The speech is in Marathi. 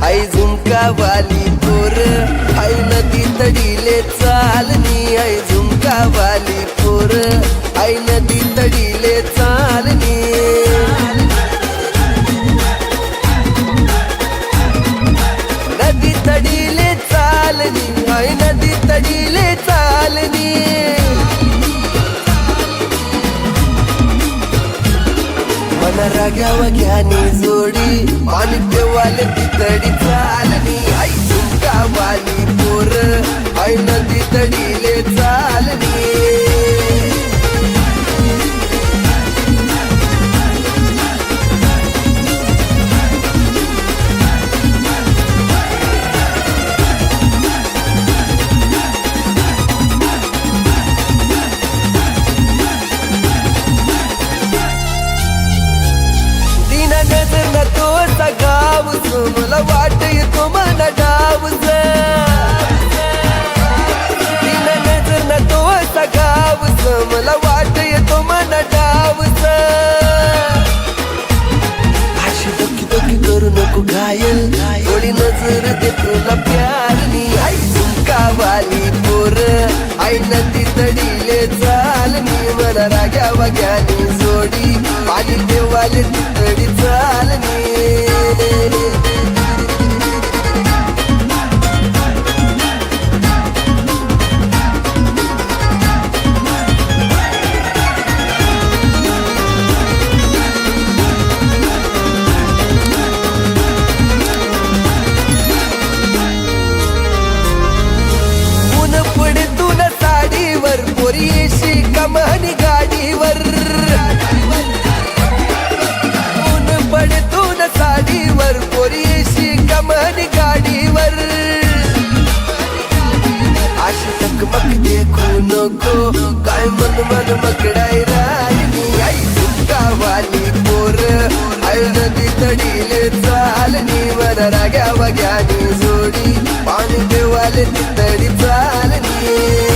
आई झुमकावाली पोर आई नदी तडीले चालनी आई झुमकावाली पोर आई नदी तडीले चालनी नदी तडीले चालनी आई नदी तडीले चालनी मन राग्यावा घ्यानी जोडी पाणी देवाले तितडी चालनी आई झुमकावाली पोर आई नदी तडीले चालनी नजर न तो सगावस मला वाट येतो मन डावस तीन नजर न तो सगावस मला वाट येतो मन डावस अशी दोकी दोकी करू नको घायल थोडी नजर दे तुला प्यारनी आई झुमकावाली पोर आई नदी तडीले चालनी मन राग्या वाग्यानी जोडी पाणी देवाले तितडी चालनी ऊन पडे तुला साडीवर पोरी येशी कमानी गाडीवर पडे तू न साडीवर पोरी येशी कमानी गाडीवर अशी टकमक देखू नको काय मन मन मकडाय राहिनी आई झुमकावाली पोर आई नदी तडीले चालनी मन राग्या वाग्यानी जोडी पाणी देवाले तितडी चालनी